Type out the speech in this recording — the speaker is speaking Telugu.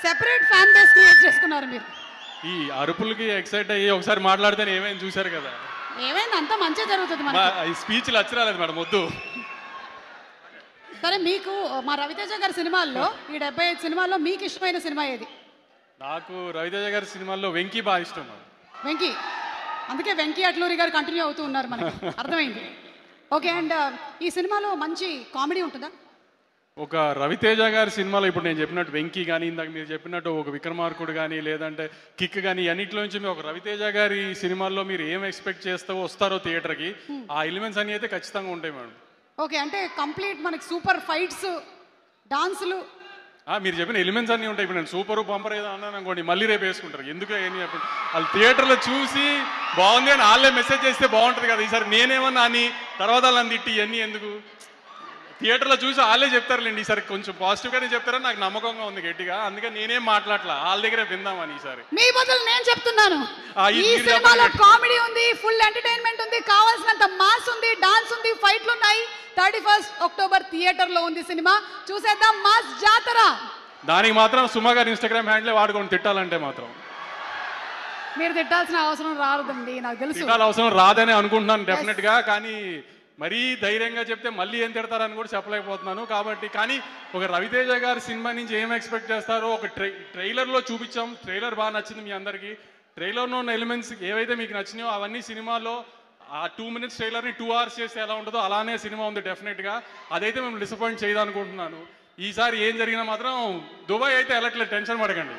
సెపరేట్ ఫ్యాన్ బేస్ క్రియేట్ చేసుకున్నారు మీరు. ఈ అరుపులకి ఎక్సైట్ అయ్యి ఒకసారి మాట్లాడితేనే ఏమైంది చూశారు కదా. ఏమైంది, అంతా మంచిగా జరుగుతుంది మనకి. ఈ స్పీచ్లు అచ్చరాలేదు మేడం, వద్దు. సరే, మీకు మా రవితేజ గారి సినిమాల్లో, ఈ 75 సినిమాల్లో మీకు ఇష్టమైన సినిమా ఏది? నాకు రవితేజ గారి సినిమాల్లో వెంకీ బాగా ఇష్టం. వెంకీ, అందుకే వెంకీ అట్లూరి గారు కంటిన్యూ అవుతూ ఉన్నారు, మనకి అర్థమైంది. ఓకే, అండ్ ఈ సినిమాలో మంచి కామెడీ ఉంటుందా? ఒక రవితేజ గారి సినిమాలో ఇప్పుడు నేను చెప్పినట్టు వెంకీ కానీ, ఇందాక మీరు చెప్పినట్టు ఒక విక్రమార్కుడు కానీ, లేదంటే కిక్ కానీ, అన్నింటిలో నుంచి మీరు ఒక రవితేజ గారి సినిమాల్లో మీరు ఏం ఎక్స్పెక్ట్ చేస్తూ వస్తారో థియేటర్కి, ఆ ఎలిమెంట్స్ అన్నీ అయితే ఖచ్చితంగా ఉంటాయి మేడం. ఓకే, అంటే కంప్లీట్ మనకి సూపర్ ఫైట్స్, డాన్సులు, మీరు చెప్పిన ఎలిమెంట్స్ అన్నీ ఉంటాయి. ఇప్పుడు నేను సూపర్ బంపర్ ఏదో అన్నాను అనుకోండి, మళ్ళీ రేపు వేసుకుంటారు. ఎందుకు ఏమి చెప్పండి, వాళ్ళు థియేటర్లో చూసి బాగుంది అని వాళ్ళే మెసేజ్ చేస్తే బాగుంటుంది కదా. ఈసారి నేనేమన్నా అని తర్వాత వాళ్ళని తిట్టి ఇవన్నీ ఎందుకు, థియేటర్లో చూసి వాళ్ళే చెప్తారులేండి. ఈసారి కొంచెం పాజిటివ్గానే చెప్తారని నాకు నమ్మకంగా ఉంది గట్టిగా. అందుకని నేనేం మాట్లాడలా, వాళ్ళ దగ్గరే విందామని. ఈసారి మీ బదులు నేను చెప్తున్నాను, ఈ సినిమాలో కామెడీ ఉంది, ఫుల్ ఎంటర్టైన్మెంట్ ఉంది, కావాల్సినంత మాస్ ఉంది, డాన్స్ ఉంది, ఫైట్లు ఉన్నాయి. 31 అక్టోబర్ థియేటర్లో ఉంది సినిమా, చూసేద్దాం మాస్ జాతర. దానికి మాత్రం సుమా గారి ఇన్స్టాగ్రామ్ హ్యాండ్లే వాడుకొని తిట్టాలంటే మాత్రం మీరు తిట్టాల్సిన అవసరం రాదండి, నాకు తెలుసు. తిట్టాల అవసరం రాదని అనుకుంటున్నాను డెఫినెట్గా. కానీ మరీ ధైర్యంగా చెప్తే మళ్ళీ ఏం తిడతారని కూడా చెప్పలేకపోతున్నాను. కాబట్టి కానీ ఒక రవితేజ గారి సినిమా నుంచి ఏం ఎక్స్పెక్ట్ చేస్తారో ఒక ట్రైలర్లో చూపించాం. ట్రైలర్ బాగా నచ్చింది మీ అందరికీ. ట్రైలర్లో ఉన్న ఎలిమెంట్స్ ఏవైతే మీకు నచ్చినాయో అవన్నీ సినిమాలో ఆ 2 minutes ట్రైలర్ని 2 hours చేస్తే ఎలా ఉంటుందో అలానే సినిమా ఉంది డెఫినెట్గా. అదైతే మేము డిసప్పాయింట్ చేయదనుకుంటున్నాను. ఈసారి ఏం జరిగినా మాత్రం దుబాయ్ అయితే వెళ్ళట్లేదు, టెన్షన్ పడకండి.